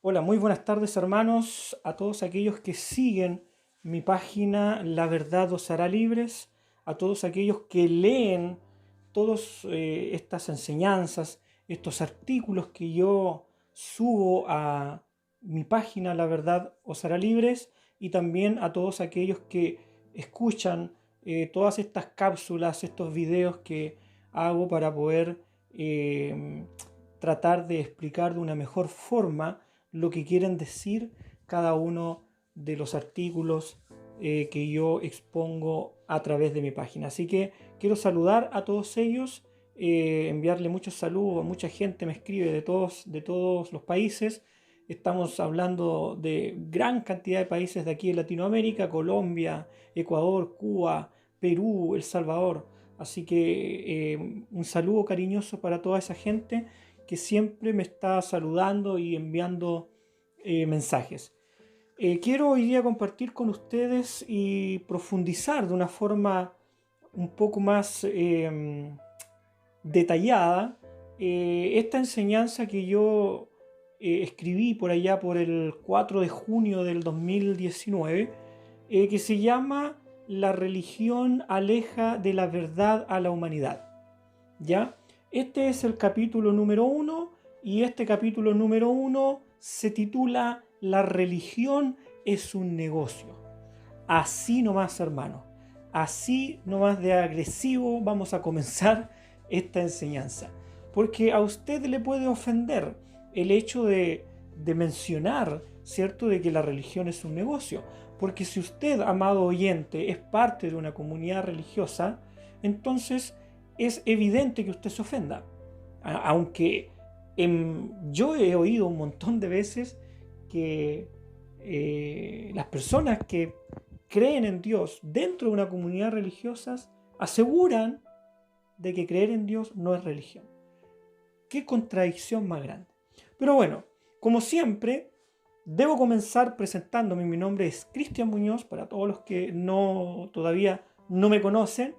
Hola, muy buenas tardes hermanos, a todos aquellos que siguen mi página La Verdad os hará libres, a todos aquellos que leen todas estas enseñanzas, estos artículos que yo subo a mi página La Verdad os hará libres y también a todos aquellos que escuchan todas estas cápsulas, estos videos que hago para poder tratar de explicar de una mejor forma lo que quieren decir cada uno de los artículos que yo expongo a través de mi página. Así que quiero saludar a todos ellos, enviarle muchos saludos. Mucha gente me escribe de todos los países. Estamos hablando de gran cantidad de países de aquí en Latinoamérica: Colombia, Ecuador, Cuba, Perú, El Salvador. Así que un saludo cariñoso para toda esa gente que siempre me está saludando y enviando mensajes. Quiero hoy día compartir con ustedes y profundizar de una forma un poco más detallada esta enseñanza que yo escribí por allá por el 4 de junio del 2019, que se llama La religión aleja de la verdad a la humanidad. ¿Ya? Este es el capítulo número 1 y este capítulo número 1 se titula La religión es un negocio. Así nomás, hermano. Así nomás de agresivo vamos a comenzar esta enseñanza. Porque a usted le puede ofender el hecho de mencionar, ¿cierto?, de que la religión es un negocio. Porque si usted, amado oyente, es parte de una comunidad religiosa, entonces es evidente que usted se ofenda. Aunque yo he oído un montón de veces que las personas que creen en Dios dentro de una comunidad religiosa aseguran de que creer en Dios no es religión. Qué contradicción más grande. Pero bueno, como siempre, debo comenzar presentándome. Mi nombre es Cristian Muñoz, para todos los que todavía no me conocen,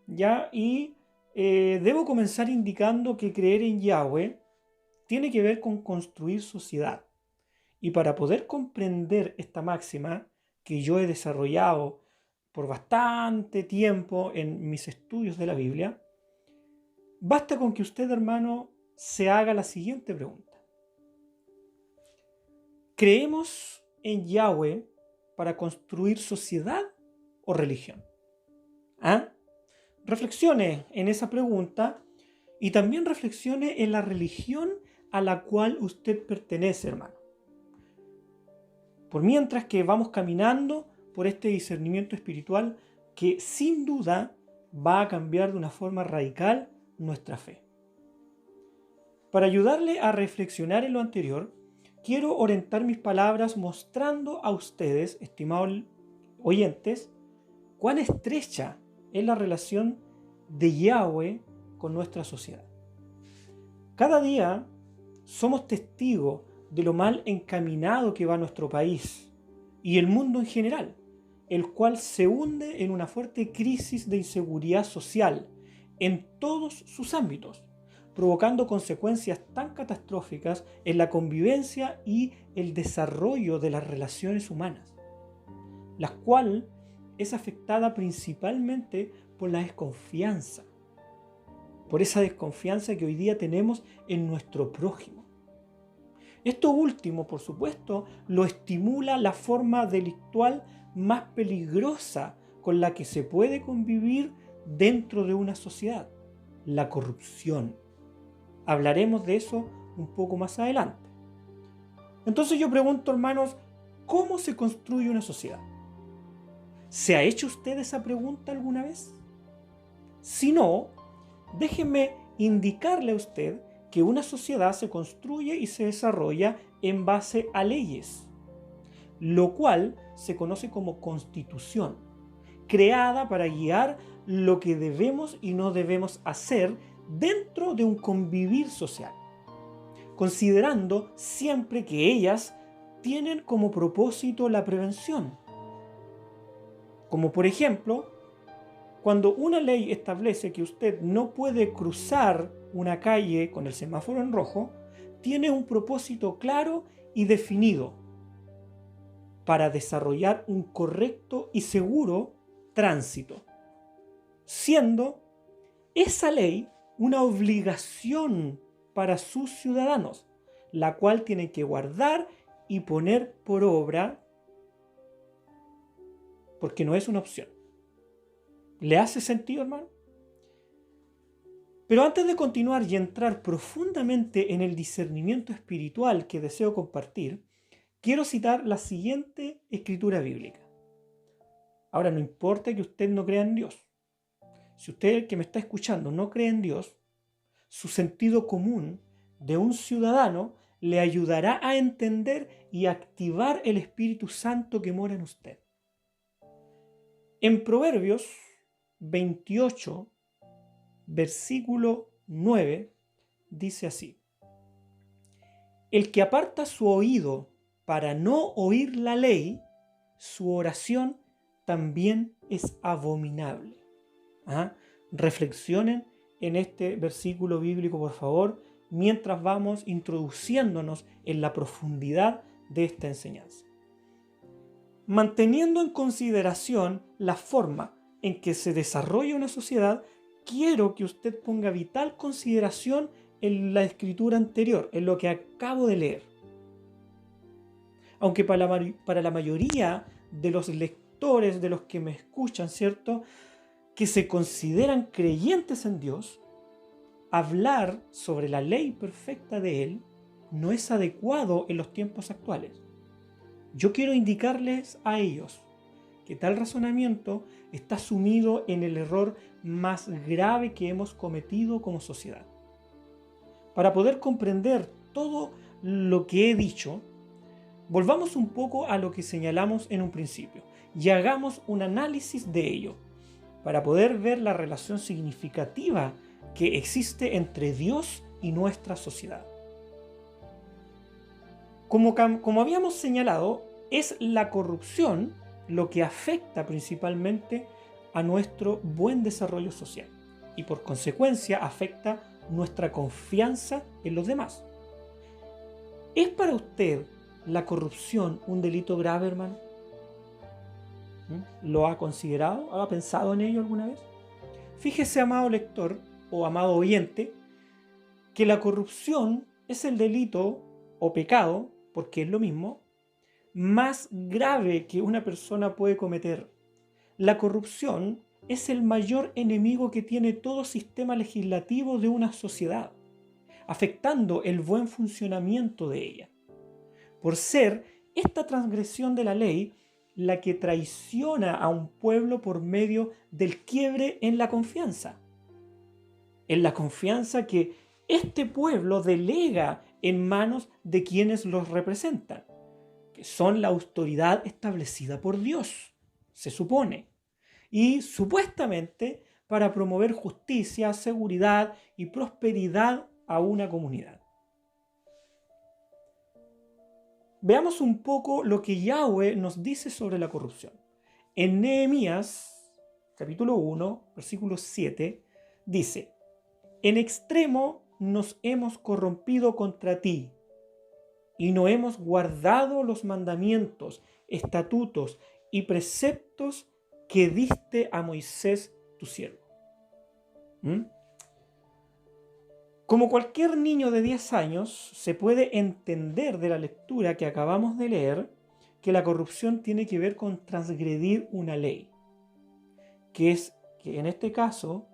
¿ya? Y debo comenzar indicando que creer en Yahweh tiene que ver con construir sociedad. Y para poder comprender esta máxima que yo he desarrollado por bastante tiempo en mis estudios de la Biblia, basta con que usted, hermano, se haga la siguiente pregunta. ¿Creemos en Yahweh para construir sociedad o religión? ¿Ah? Reflexione en esa pregunta y también reflexione en la religión a la cual usted pertenece, hermano. Por mientras que vamos caminando por este discernimiento espiritual que sin duda va a cambiar de una forma radical nuestra fe. Para ayudarle a reflexionar en lo anterior, quiero orientar mis palabras mostrando a ustedes, estimados oyentes, cuán estrecha es la relación de Yahweh con nuestra sociedad. Cada día somos testigos de lo mal encaminado que va nuestro país y el mundo en general, el cual se hunde en una fuerte crisis de inseguridad social en todos sus ámbitos, provocando consecuencias tan catastróficas en la convivencia y el desarrollo de las relaciones humanas, la cual es afectada principalmente por la desconfianza, por esa desconfianza que hoy día tenemos en nuestro prójimo. Esto último, por supuesto, lo estimula la forma delictual más peligrosa con la que se puede convivir dentro de una sociedad: la corrupción. Hablaremos de eso un poco más adelante. Entonces yo pregunto, hermanos, ¿cómo se construye una sociedad? ¿Se ha hecho usted esa pregunta alguna vez? Si no, déjeme indicarle a usted que una sociedad se construye y se desarrolla en base a leyes, lo cual se conoce como constitución, creada para guiar lo que debemos y no debemos hacer dentro de un convivir social, considerando siempre que ellas tienen como propósito la prevención. Como por ejemplo, cuando una ley establece que usted no puede cruzar una calle con el semáforo en rojo, tiene un propósito claro y definido para desarrollar un correcto y seguro tránsito, siendo esa ley una obligación para sus ciudadanos, la cual tienen que guardar y poner por obra, porque no es una opción. ¿Le hace sentido, hermano? Pero antes de continuar y entrar profundamente en el discernimiento espiritual que deseo compartir, quiero citar la siguiente escritura bíblica. Ahora, no importa que usted no crea en Dios. Si usted que me está escuchando no cree en Dios, su sentido común de un ciudadano le ayudará a entender y activar el Espíritu Santo que mora en usted. En Proverbios 28, versículo 9, dice así: el que aparta su oído para no oír la ley, su oración también es abominable. Reflexionen en este versículo bíblico, por favor, mientras vamos introduciéndonos en la profundidad de esta enseñanza. Manteniendo en consideración la forma en que se desarrolla una sociedad, quiero que usted ponga vital consideración en la escritura anterior, en lo que acabo de leer. Aunque para la mayoría de los lectores, de los que me escuchan, ¿cierto?, que se consideran creyentes en Dios, hablar sobre la ley perfecta de Él no es adecuado en los tiempos actuales. Yo quiero indicarles a ellos que tal razonamiento está sumido en el error más grave que hemos cometido como sociedad. Para poder comprender todo lo que he dicho, volvamos un poco a lo que señalamos en un principio y hagamos un análisis de ello, para poder ver la relación significativa que existe entre Dios y nuestra sociedad. Como habíamos señalado, es la corrupción lo que afecta principalmente a nuestro buen desarrollo social y por consecuencia afecta nuestra confianza en los demás. ¿Es para usted la corrupción un delito grave, hermano? ¿Lo ha considerado? ¿Ha pensado en ello alguna vez? Fíjese, amado lector o amado oyente, que la corrupción es el delito o pecado, porque es lo mismo, más grave que una persona puede cometer. La corrupción es el mayor enemigo que tiene todo sistema legislativo de una sociedad, afectando el buen funcionamiento de ella, por ser esta transgresión de la ley la que traiciona a un pueblo por medio del quiebre en la confianza que este pueblo delega en manos de quienes los representan, que son la autoridad establecida por Dios, se supone, y supuestamente para promover justicia, seguridad y prosperidad a una comunidad. Veamos un poco lo que Yahweh nos dice sobre la corrupción. En Nehemías, capítulo 1, versículo 7, dice: en extremo nos hemos corrompido contra ti, y no hemos guardado los mandamientos, estatutos y preceptos que diste a Moisés tu siervo. Como cualquier niño de 10 años, se puede entender de la lectura que acabamos de leer que la corrupción tiene que ver con transgredir una ley, que en este caso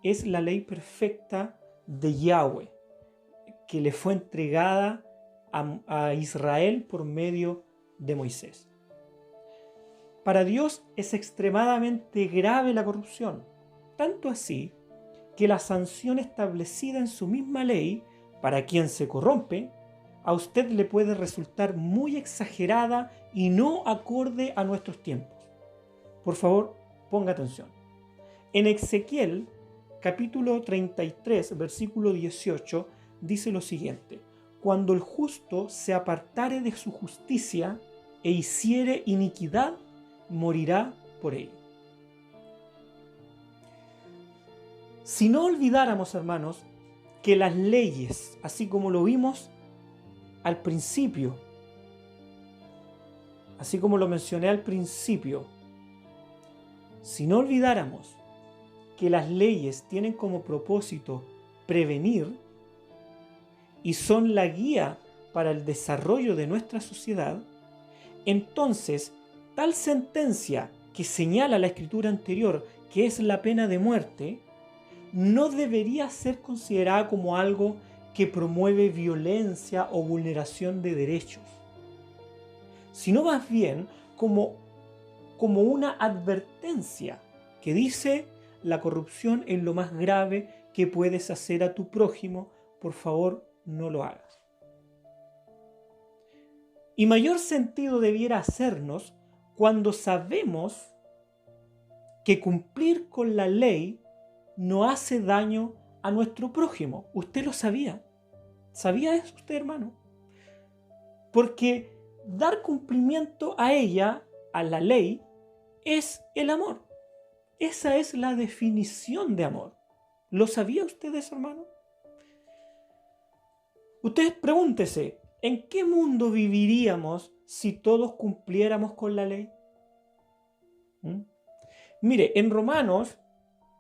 es la ley perfecta de Yahweh, que le fue entregada a Israel por medio de Moisés. Para Dios es extremadamente grave la corrupción, tanto así que la sanción establecida en su misma ley para quien se corrompe, a usted le puede resultar muy exagerada y no acorde a nuestros tiempos. Por favor, ponga atención. En Ezequiel, capítulo 33, versículo 18, dice lo siguiente: cuando el justo se apartare de su justicia e hiciere iniquidad, morirá por ello. Si no olvidáramos, hermanos, que las leyes, así como lo vimos, al principio, así como lo mencioné al principio, si no olvidáramos que las leyes tienen como propósito prevenir y son la guía para el desarrollo de nuestra sociedad, entonces tal sentencia que señala la escritura anterior, que es la pena de muerte, no debería ser considerada como algo que promueve violencia o vulneración de derechos, sino más bien como una advertencia que dice: la corrupción es lo más grave que puedes hacer a tu prójimo, por favor no lo hagas. Y mayor sentido debiera hacernos cuando sabemos que cumplir con la ley no hace daño a nuestro prójimo. ¿Usted lo sabía? ¿Sabía eso usted, hermano? Porque dar cumplimiento a ella, a la ley, es el amor. Esa es la definición de amor. ¿Lo sabía usted eso, hermano? Usted pregúntese, ¿en qué mundo viviríamos si todos cumpliéramos con la ley? Mire, en Romanos,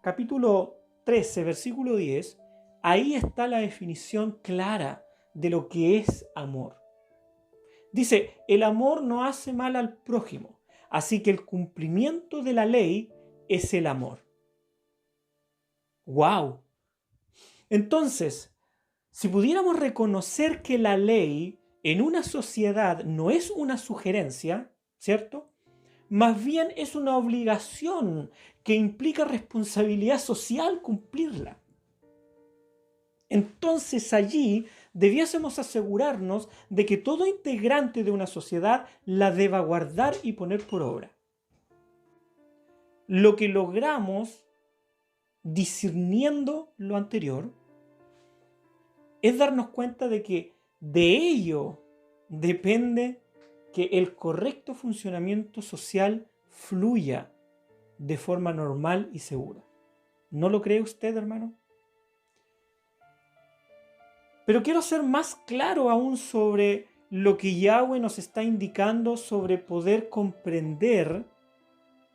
capítulo 13, versículo 10, ahí está la definición clara de lo que es amor. Dice: el amor no hace mal al prójimo, así que el cumplimiento de la ley es el amor. ¡Wow! Entonces, si pudiéramos reconocer que la ley en una sociedad no es una sugerencia, ¿cierto? Más bien es una obligación que implica responsabilidad social cumplirla. Entonces allí debiésemos asegurarnos de que todo integrante de una sociedad la deba guardar y poner por obra. Lo que logramos discerniendo lo anterior es darnos cuenta de que de ello depende que el correcto funcionamiento social fluya de forma normal y segura. ¿No lo cree usted, hermano? Pero quiero ser más claro aún sobre lo que Yahweh nos está indicando sobre poder comprender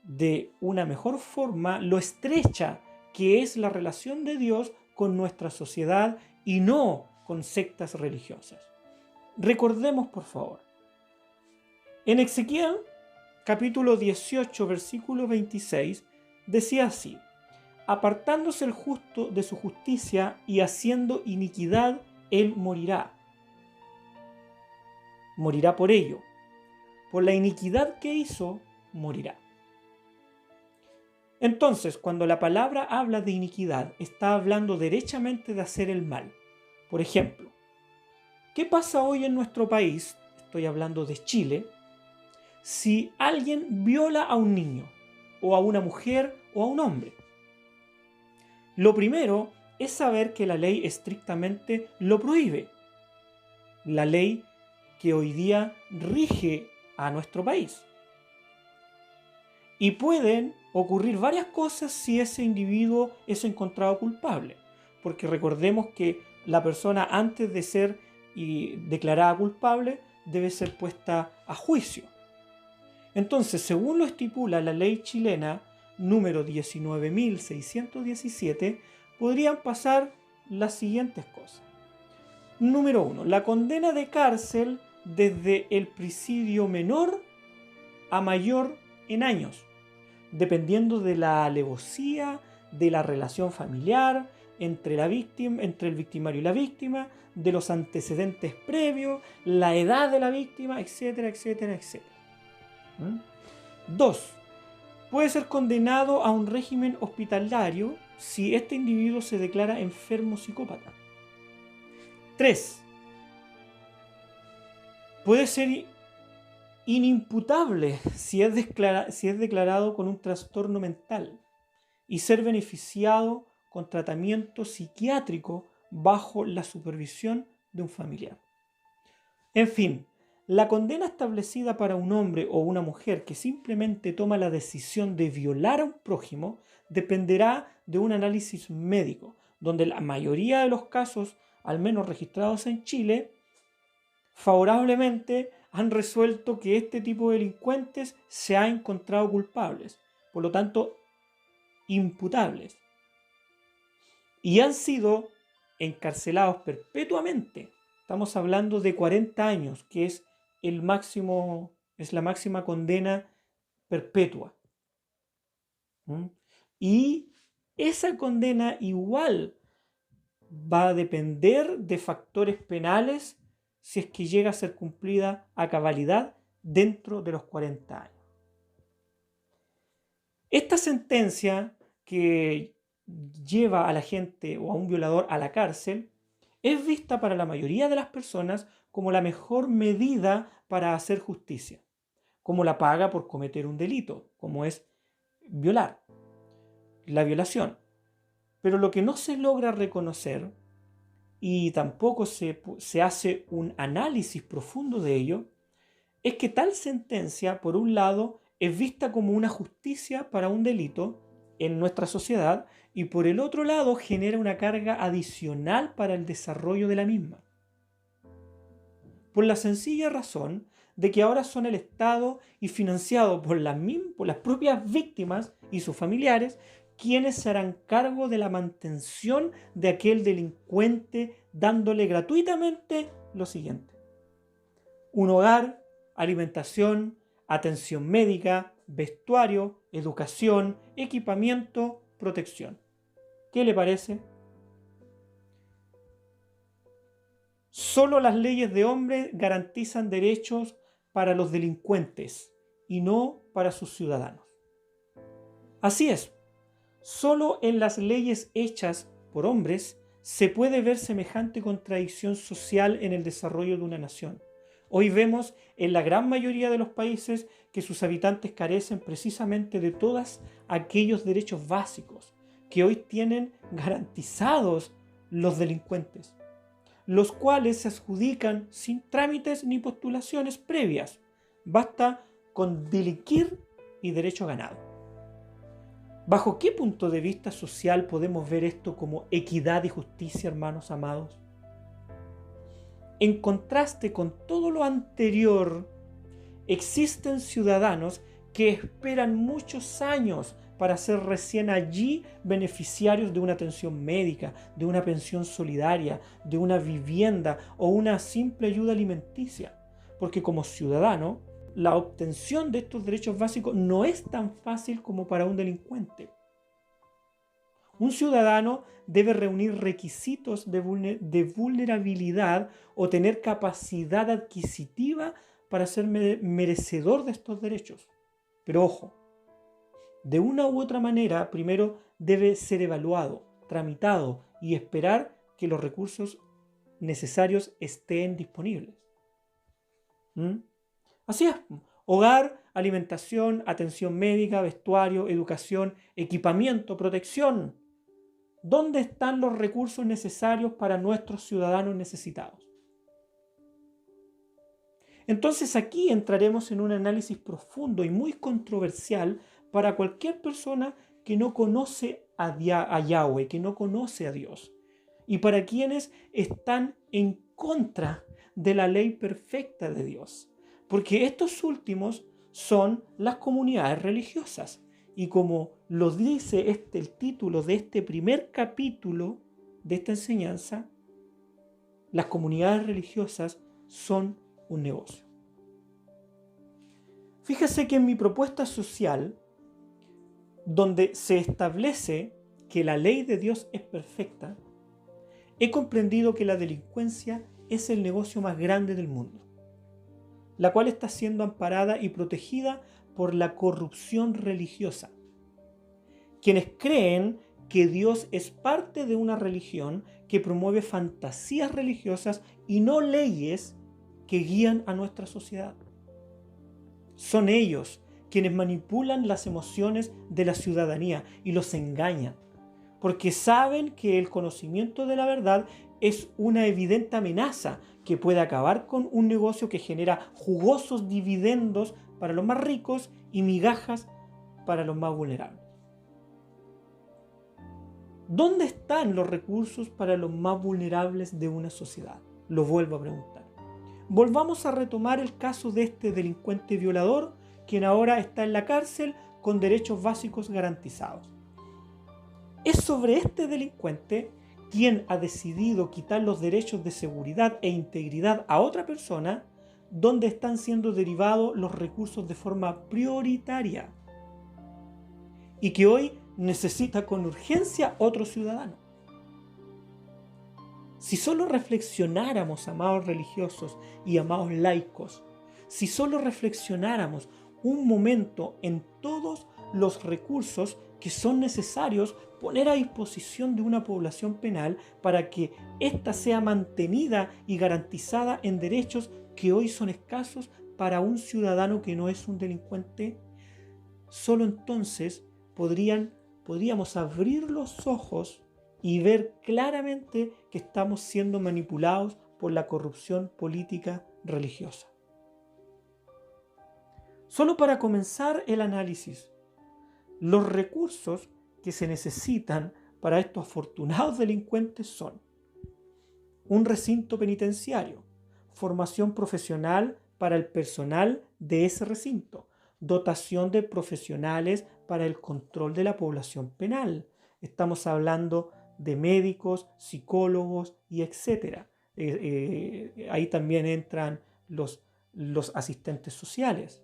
de una mejor forma lo estrecha que es la relación de Dios con nuestra sociedad y no con sectas religiosas. Recordemos, por favor, en Ezequiel capítulo 18, versículo 26, decía así: apartándose el justo de su justicia y haciendo iniquidad, él morirá. Morirá por ello. Por la iniquidad que hizo, morirá. Entonces, cuando la palabra habla de iniquidad, está hablando derechamente de hacer el mal. Por ejemplo, ¿qué pasa hoy en nuestro país? Estoy hablando de Chile. Si alguien viola a un niño, o a una mujer, o a un hombre, lo primero es saber que la ley estrictamente lo prohíbe. La ley que hoy día rige a nuestro país. Y pueden ocurrir varias cosas si ese individuo es encontrado culpable. Porque recordemos que la persona, antes de ser declarada culpable, debe ser puesta a juicio. Entonces, según lo estipula la ley chilena número 19.617, podrían pasar las siguientes cosas. Número 1. La condena de cárcel desde el presidio menor a mayor en años, dependiendo de la alevosía, de la relación familiar entre el victimario y la víctima, de los antecedentes previos, la edad de la víctima, etcétera, etcétera, etcétera. 2. Puede ser condenado a un régimen hospitalario si este individuo se declara enfermo psicópata. 3. Puede ser inimputable si es declarado con un trastorno mental y ser beneficiado con tratamiento psiquiátrico bajo la supervisión de un familiar. En fin, la condena establecida para un hombre o una mujer que simplemente toma la decisión de violar a un prójimo dependerá de un análisis médico, donde la mayoría de los casos, al menos registrados en Chile, favorablemente han resuelto que este tipo de delincuentes se ha encontrado culpables, por lo tanto, imputables, y han sido encarcelados perpetuamente. Estamos hablando de 40 años, que es la máxima condena perpetua. ¿Mm? Y esa condena igual va a depender de factores penales si es que llega a ser cumplida a cabalidad dentro de los 40 años. Esta sentencia que lleva a la gente o a un violador a la cárcel es vista para la mayoría de las personas como la mejor medida para hacer justicia, como la paga por cometer un delito, como es violar, la violación. Pero lo que no se logra reconocer y tampoco se hace un análisis profundo de ello, es que tal sentencia, por un lado, es vista como una justicia para un delito en nuestra sociedad y por el otro lado genera una carga adicional para el desarrollo de la misma. Por la sencilla razón de que ahora son el Estado y financiado por las propias víctimas y sus familiares quienes se harán cargo de la mantención de aquel delincuente dándole gratuitamente lo siguiente: un hogar, alimentación, atención médica, vestuario, educación, equipamiento, protección. ¿Qué le parece? Solo las leyes de hombre garantizan derechos para los delincuentes y no para sus ciudadanos. Así es, solo en las leyes hechas por hombres se puede ver semejante contradicción social en el desarrollo de una nación. Hoy vemos en la gran mayoría de los países que sus habitantes carecen precisamente de todos aquellos derechos básicos que hoy tienen garantizados los delincuentes, los cuales se adjudican sin trámites ni postulaciones previas. Basta con delinquir y derecho ganado. ¿Bajo qué punto de vista social podemos ver esto como equidad y justicia, hermanos amados? En contraste con todo lo anterior, existen ciudadanos que esperan muchos años para ser recién allí beneficiarios de una atención médica, de una pensión solidaria, de una vivienda o una simple ayuda alimenticia. Porque como ciudadano, la obtención de estos derechos básicos no es tan fácil como para un delincuente. Un ciudadano debe reunir requisitos de vulnerabilidad o tener capacidad adquisitiva para ser merecedor de estos derechos. Pero ojo, de una u otra manera, primero debe ser evaluado, tramitado y esperar que los recursos necesarios estén disponibles. Así es: hogar, alimentación, atención médica, vestuario, educación, equipamiento, protección. ¿Dónde están los recursos necesarios para nuestros ciudadanos necesitados? Entonces aquí entraremos en un análisis profundo y muy controversial para cualquier persona que no conoce a Yahweh, que no conoce a Dios, y para quienes están en contra de la ley perfecta de Dios, porque estos últimos son las comunidades religiosas. Y como lo dice el título de este primer capítulo de esta enseñanza, las comunidades religiosas son un negocio. Fíjese que en mi propuesta social, donde se establece que la ley de Dios es perfecta, he comprendido que la delincuencia es el negocio más grande del mundo, la cual está siendo amparada y protegida por la corrupción religiosa. Quienes creen que Dios es parte de una religión que promueve fantasías religiosas y no leyes que guían a nuestra sociedad. Son ellos quienes manipulan las emociones de la ciudadanía y los engañan, porque saben que el conocimiento de la verdad es una evidente amenaza que puede acabar con un negocio que genera jugosos dividendos para los más ricos y migajas para los más vulnerables. ¿Dónde están los recursos para los más vulnerables de una sociedad? Lo vuelvo a preguntar. Volvamos a retomar el caso de este delincuente violador, quien ahora está en la cárcel con derechos básicos garantizados. Es sobre este delincuente quien ha decidido quitar los derechos de seguridad e integridad a otra persona, donde están siendo derivados los recursos de forma prioritaria y que hoy necesita con urgencia otro ciudadano. Si solo reflexionáramos, amados religiosos y amados laicos, si solo reflexionáramos un momento en todos los recursos que son necesarios poner a disposición de una población penal para que ésta sea mantenida y garantizada en derechos que hoy son escasos para un ciudadano que no es un delincuente, solo entonces podríamos abrir los ojos y ver claramente que estamos siendo manipulados por la corrupción política religiosa. Solo para comenzar el análisis, los recursos que se necesitan para estos afortunados delincuentes son un recinto penitenciario, formación profesional para el personal de ese recinto, dotación de profesionales para el control de la población penal. Estamos hablando de médicos, psicólogos y etcétera. Ahí también entran los asistentes sociales.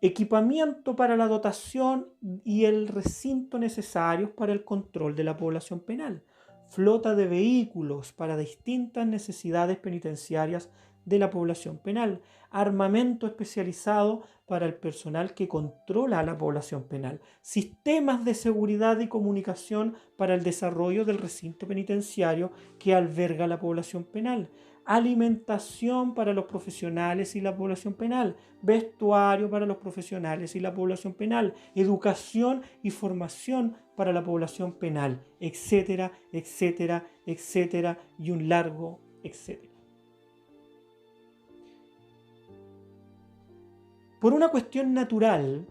Equipamiento para la dotación y el recinto necesarios para el control de la población penal. Flota de vehículos para distintas necesidades penitenciarias de la población penal. Armamento especializado para el personal que controla a la población penal. Sistemas de seguridad y comunicación para el desarrollo del recinto penitenciario que alberga la población penal. Alimentación para los profesionales y la población penal, vestuario para los profesionales y la población penal, educación y formación para la población penal, etcétera, etcétera, etcétera, y un largo etcétera. Por una cuestión natural,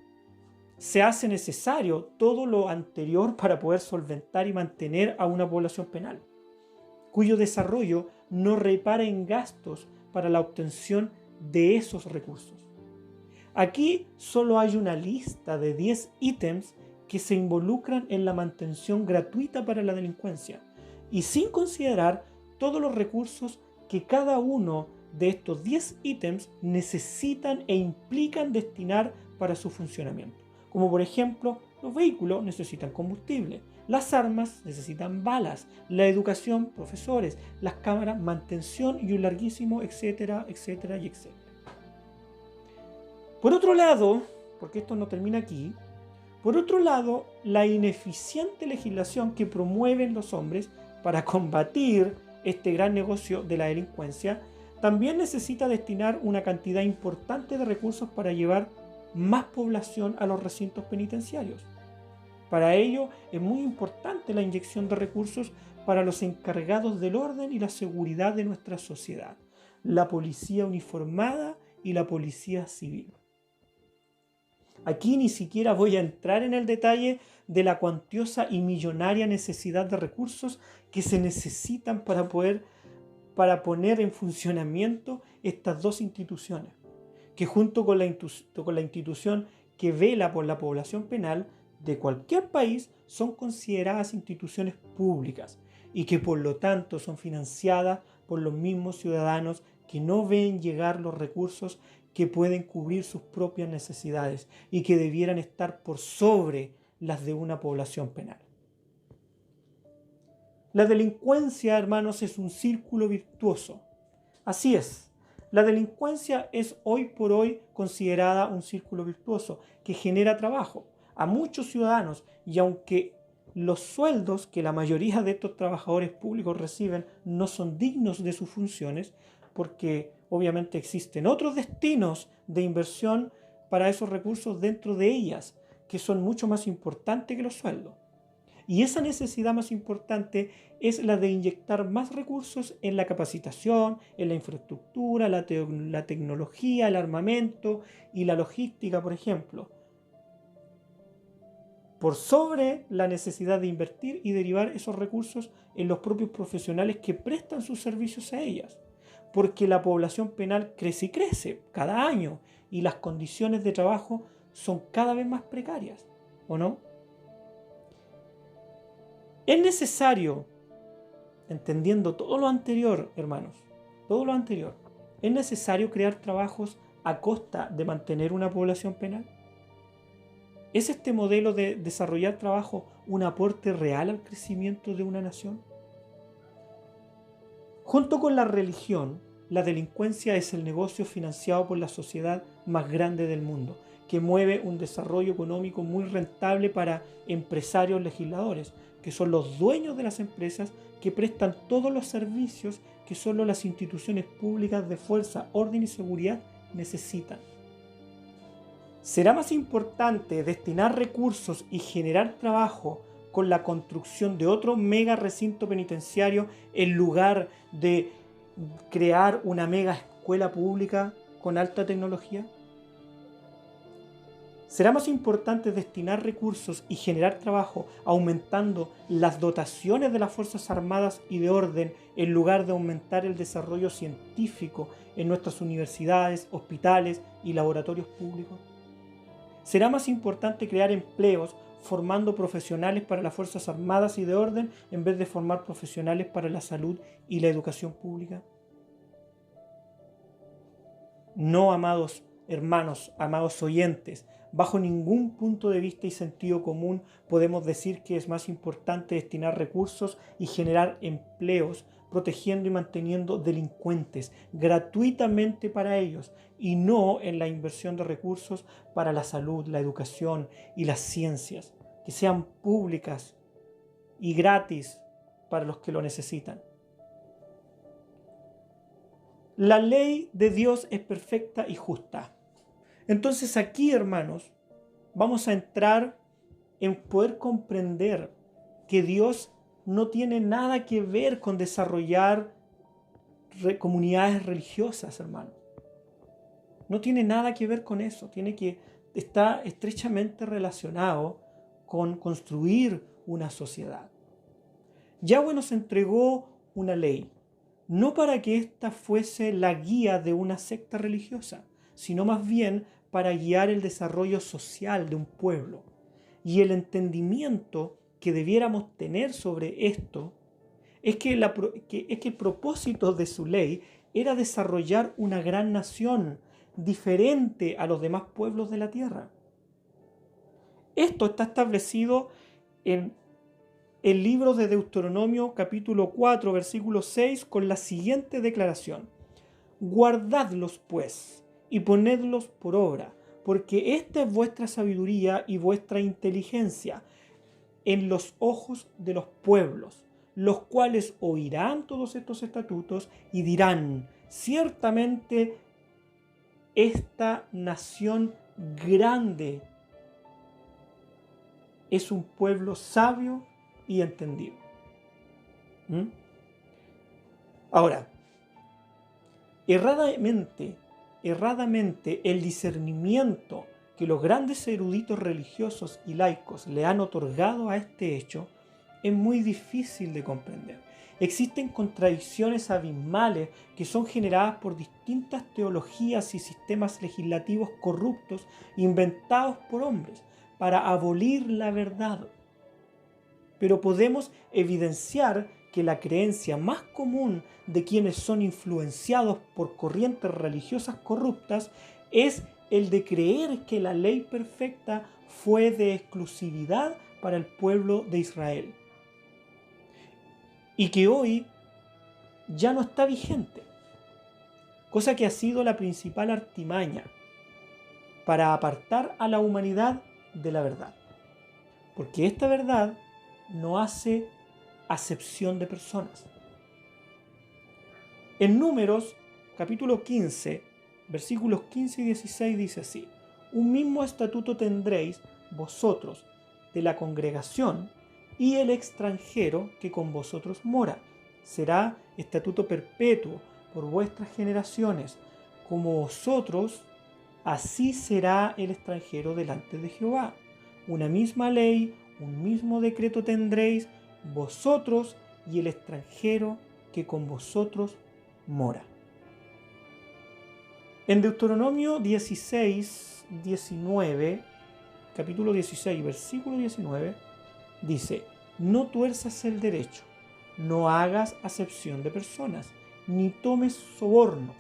se hace necesario todo lo anterior para poder solventar y mantener a una población penal, cuyo desarrollo no repara en gastos para la obtención de esos recursos. Aquí solo hay una lista de 10 ítems que se involucran en la mantención gratuita para la delincuencia y sin considerar todos los recursos que cada uno de estos 10 ítems necesitan e implican destinar para su funcionamiento. Como por ejemplo, los vehículos necesitan combustible, las armas necesitan balas, la educación, profesores, las cámaras, mantención y un larguísimo etcétera, etcétera y etcétera. Por otro lado, porque esto no termina aquí, por otro lado, la ineficiente legislación que promueven los hombres para combatir este gran negocio de la delincuencia también necesita destinar una cantidad importante de recursos para llevar más población a los recintos penitenciarios. Para ello es muy importante la inyección de recursos para los encargados del orden y la seguridad de nuestra sociedad, la policía uniformada y la policía civil. Aquí ni siquiera voy a entrar en el detalle de la cuantiosa y millonaria necesidad de recursos que se necesitan para poner en funcionamiento estas dos instituciones, que junto con la institución que vela por la población penal de cualquier país son consideradas instituciones públicas y que por lo tanto son financiadas por los mismos ciudadanos que no ven llegar los recursos que pueden cubrir sus propias necesidades y que debieran estar por sobre las de una población penal. La delincuencia, hermanos, es un círculo virtuoso. Así es, la delincuencia es hoy por hoy considerada un círculo virtuoso que genera trabajo a muchos ciudadanos, y aunque los sueldos que la mayoría de estos trabajadores públicos reciben no son dignos de sus funciones, porque obviamente existen otros destinos de inversión para esos recursos dentro de ellas, que son mucho más importantes que los sueldos. Y esa necesidad más importante es la de inyectar más recursos en la capacitación, en la infraestructura, la tecnología, el armamento y la logística, por ejemplo, por sobre la necesidad de invertir y derivar esos recursos en los propios profesionales que prestan sus servicios a ellas. porque la población penal crece y crece cada año y las condiciones de trabajo son cada vez más precarias, ¿o no? Es necesario, entendiendo todo lo anterior, hermanos, todo lo anterior, ¿es necesario crear trabajos a costa de mantener una población penal? ¿Es este modelo de desarrollar trabajo un aporte real al crecimiento de una nación? Junto con la religión, la delincuencia es el negocio financiado por la sociedad más grande del mundo, que mueve un desarrollo económico muy rentable para empresarios legisladores, que son los dueños de las empresas que prestan todos los servicios que solo las instituciones públicas de fuerza, orden y seguridad necesitan. ¿Será más importante destinar recursos y generar trabajo con la construcción de otro mega recinto penitenciario en lugar de crear una mega escuela pública con alta tecnología? ¿Será más importante destinar recursos y generar trabajo aumentando las dotaciones de las Fuerzas Armadas y de orden en lugar de aumentar el desarrollo científico en nuestras universidades, hospitales y laboratorios públicos? ¿Será más importante crear empleos formando profesionales para las Fuerzas Armadas y de orden en vez de formar profesionales para la salud y la educación pública? No, amados hermanos, amados oyentes, bajo ningún punto de vista y sentido común podemos decir que es más importante destinar recursos y generar empleos protegiendo y manteniendo delincuentes gratuitamente para ellos y no en la inversión de recursos para la salud, la educación y las ciencias, que sean públicas y gratis para los que lo necesitan. La ley de Dios es perfecta y justa. Entonces aquí, hermanos, vamos a entrar en poder comprender que Dios no tiene nada que ver con desarrollar comunidades religiosas, hermanos. No tiene nada que ver con eso. Está estrechamente relacionado con construir una sociedad. Yahweh nos entregó una ley, no para que ésta fuese la guía de una secta religiosa, sino más bien para guiar el desarrollo social de un pueblo. Y el entendimiento que debiéramos tener sobre esto es que el propósito de su ley era desarrollar una gran nación diferente a los demás pueblos de la tierra. Esto está establecido en el libro de Deuteronomio capítulo 4 versículo 6 con la siguiente declaración: guardadlos pues y ponedlos por obra, porque esta es vuestra sabiduría y vuestra inteligencia en los ojos de los pueblos, los cuales oirán todos estos estatutos y dirán: ciertamente esta nación grande es un pueblo sabio y entendido. Ahora, erradamente el discernimiento que los grandes eruditos religiosos y laicos le han otorgado a este hecho es muy difícil de comprender. Existen contradicciones abismales que son generadas por distintas teologías y sistemas legislativos corruptos inventados por hombres para abolir la verdad. Pero podemos evidenciar que la creencia más común de quienes son influenciados por corrientes religiosas corruptas es el de creer que la ley perfecta fue de exclusividad para el pueblo de Israel y que hoy ya no está vigente, cosa que ha sido la principal artimaña para apartar a la humanidad de la verdad, porque esta verdad no hace acepción de personas. En Números, capítulo 15, versículos 15 y 16 dice así: un mismo estatuto tendréis vosotros de la congregación y el extranjero que con vosotros mora. Será estatuto perpetuo por vuestras generaciones. Como vosotros, así será el extranjero delante de Jehová. Una misma ley, un mismo decreto tendréis vosotros y el extranjero que con vosotros mora. En Deuteronomio 16, 19, capítulo 16, versículo 19, dice: no tuerzas el derecho, no hagas acepción de personas, ni tomes sobornos,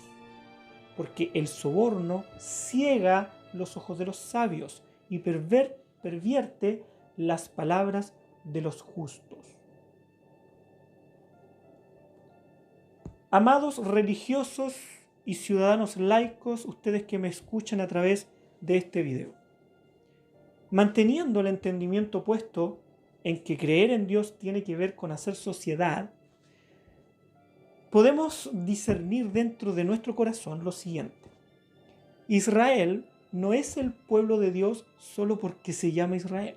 porque el soborno ciega los ojos de los sabios y pervierte las palabras de los justos. Amados religiosos y ciudadanos laicos, ustedes que me escuchan a través de este video, manteniendo el entendimiento puesto en que creer en Dios tiene que ver con hacer sociedad, podemos discernir dentro de nuestro corazón lo siguiente: Israel no es el pueblo de Dios solo porque se llama Israel,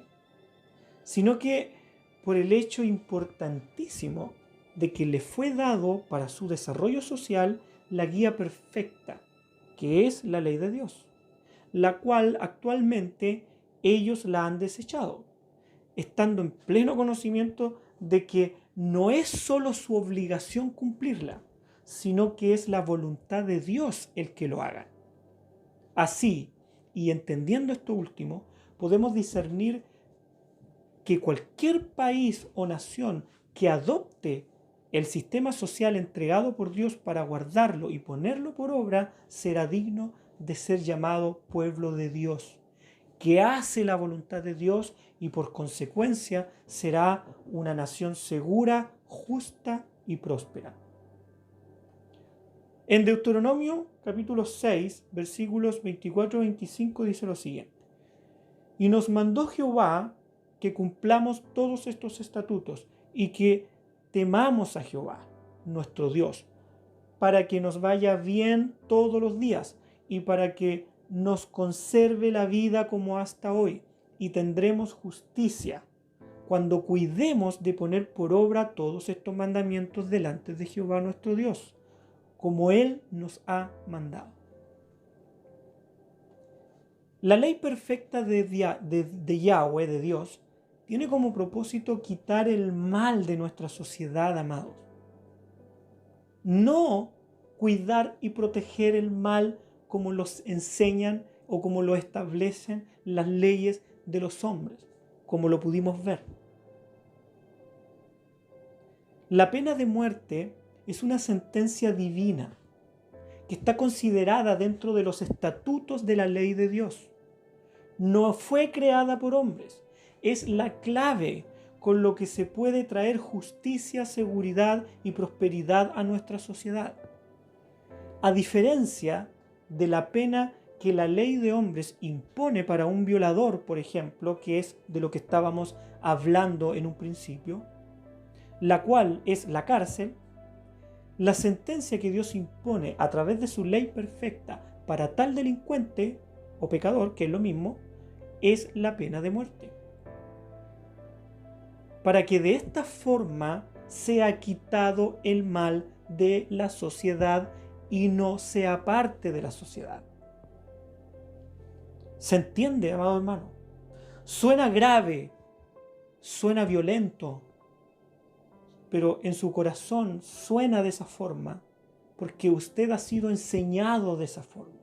sino que por el hecho importantísimo de que le fue dado para su desarrollo social la guía perfecta, que es la ley de Dios, la cual actualmente ellos la han desechado, estando en pleno conocimiento de que no es solo su obligación cumplirla, sino que es la voluntad de Dios el que lo haga. Así, y entendiendo esto último, podemos discernir que cualquier país o nación que adopte el sistema social entregado por Dios para guardarlo y ponerlo por obra será digno de ser llamado pueblo de Dios, que hace la voluntad de Dios y por consecuencia será una nación segura, justa y próspera. En Deuteronomio capítulo 6, versículos 24 y 25 dice lo siguiente: y nos mandó Jehová que cumplamos todos estos estatutos y que temamos a Jehová, nuestro Dios, para que nos vaya bien todos los días y para que nos conserve la vida como hasta hoy, y tendremos justicia cuando cuidemos de poner por obra todos estos mandamientos delante de Jehová nuestro Dios, como Él nos ha mandado. La ley perfecta de Yahweh, de Dios, tiene como propósito quitar el mal de nuestra sociedad, amados. No cuidar y proteger el mal como los enseñan o como lo establecen las leyes de los hombres, como lo pudimos ver. La pena de muerte es una sentencia divina que está considerada dentro de los estatutos de la ley de Dios. No fue creada por hombres. Es la clave con lo que se puede traer justicia, seguridad y prosperidad a nuestra sociedad. A diferencia de la pena que la ley de hombres impone para un violador, por ejemplo, que es de lo que estábamos hablando en un principio, la cual es la cárcel, la sentencia que Dios impone a través de su ley perfecta para tal delincuente o pecador, que es lo mismo, es la pena de muerte. Para que de esta forma sea quitado el mal de la sociedad y no sea parte de la sociedad. ¿Se entiende, amado hermano? Suena grave, suena violento, pero en su corazón suena de esa forma porque usted ha sido enseñado de esa forma.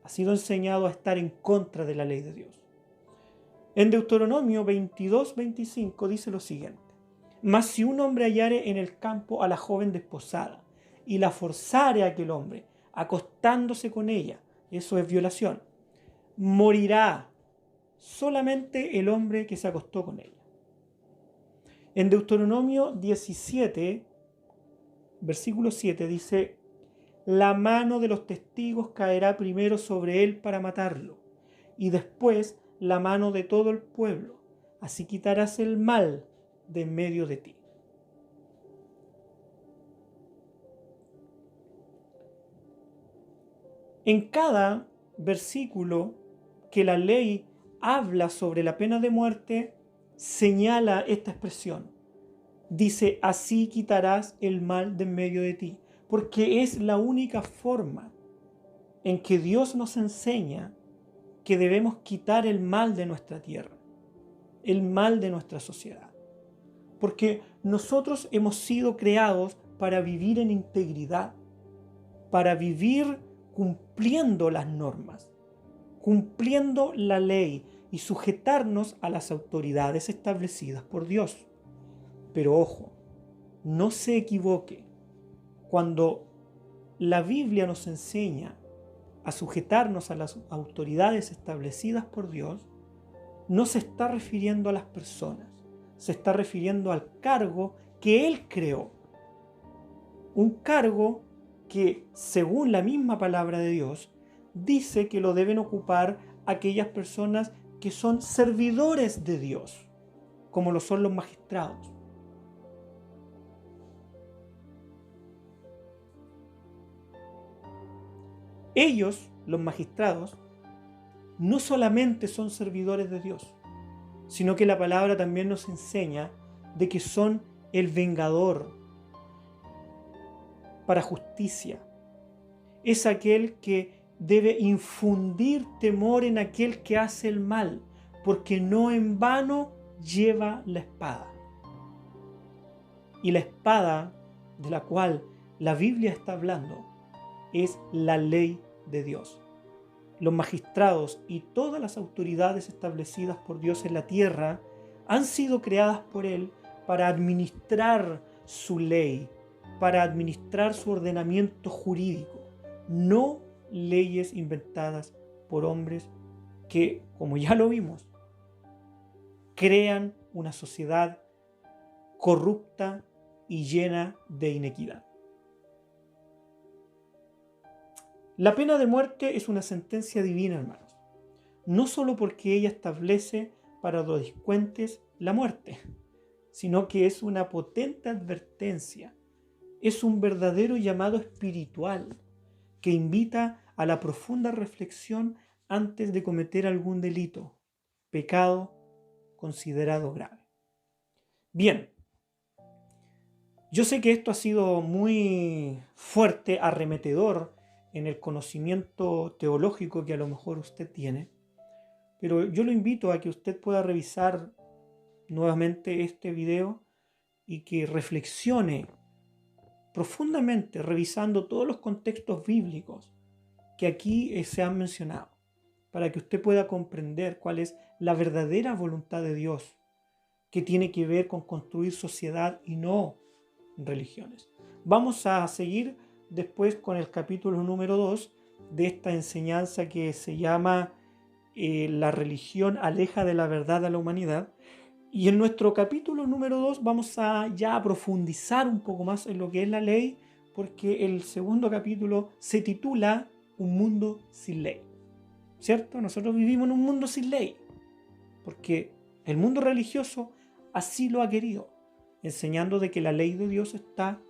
Ha sido enseñado a estar en contra de la ley de Dios. En Deuteronomio 22, 25 dice lo siguiente: mas si un hombre hallare en el campo a la joven desposada y la forzare a aquel hombre, acostándose con ella, eso es violación, morirá solamente el hombre que se acostó con ella. En Deuteronomio 17, versículo 7 dice: la mano de los testigos caerá primero sobre él para matarlo, y después la mano de todo el pueblo. Así quitarás el mal de en medio de ti. En cada versículo que la ley habla sobre la pena de muerte, señala esta expresión. Dice: así quitarás el mal de en medio de ti. Porque es la única forma en que Dios nos enseña que debemos quitar el mal de nuestra tierra, el mal de nuestra sociedad. Porque nosotros hemos sido creados para vivir en integridad, para vivir cumpliendo las normas, cumpliendo la ley y sujetarnos a las autoridades establecidas por Dios. Pero ojo, no se equivoque. Cuando la Biblia nos enseña a sujetarnos a las autoridades establecidas por Dios, no se está refiriendo a las personas, se está refiriendo al cargo que Él creó. Un cargo que, según la misma palabra de Dios, dice que lo deben ocupar aquellas personas que son servidores de Dios, como lo son los magistrados. Ellos, los magistrados, no solamente son servidores de Dios, sino que la palabra también nos enseña de que son el vengador para justicia. Es aquel que debe infundir temor en aquel que hace el mal, porque no en vano lleva la espada. Y la espada de la cual la Biblia está hablando es la ley de Dios. Los magistrados y todas las autoridades establecidas por Dios en la tierra han sido creadas por Él para administrar su ley, para administrar su ordenamiento jurídico, no leyes inventadas por hombres que, como ya lo vimos, crean una sociedad corrupta y llena de inequidad. La pena de muerte es una sentencia divina, hermanos, no solo porque ella establece para los delincuentes la muerte, sino que es una potente advertencia, es un verdadero llamado espiritual que invita a la profunda reflexión antes de cometer algún delito, pecado considerado grave. Bien, yo sé que esto ha sido muy fuerte, arremetedor en el conocimiento teológico que a lo mejor usted tiene, pero yo lo invito a que usted pueda revisar nuevamente este video y que reflexione profundamente, revisando todos los contextos bíblicos que aquí se han mencionado, para que usted pueda comprender cuál es la verdadera voluntad de Dios, que tiene que ver con construir sociedad y no religiones. Vamos a seguir después con el capítulo número 2 de esta enseñanza que se llama La religión aleja de la verdad a la humanidad. Y en nuestro capítulo número 2 vamos a ya profundizar un poco más en lo que es la ley, porque el segundo capítulo se titula Un mundo sin ley. ¿Cierto? Nosotros vivimos en un mundo sin ley, porque el mundo religioso así lo ha querido, enseñando de que la ley de Dios está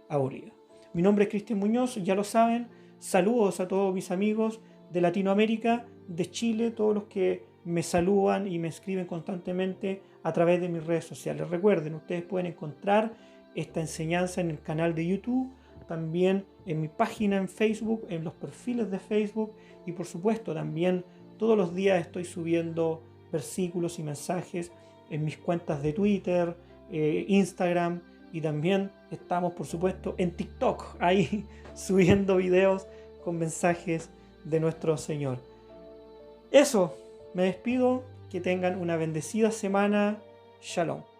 abolida. Mi nombre es Cristian Muñoz, ya lo saben. Saludos a todos mis amigos de Latinoamérica, de Chile, todos los que me saludan y me escriben constantemente a través de mis redes sociales. Recuerden, ustedes pueden encontrar esta enseñanza en el canal de YouTube, también en mi página en Facebook, en los perfiles de Facebook, y por supuesto también todos los días estoy subiendo versículos y mensajes en mis cuentas de Twitter, Instagram, y también estamos por supuesto en TikTok, ahí subiendo videos con mensajes de nuestro Señor. Eso, me despido, que tengan una bendecida semana. Shalom.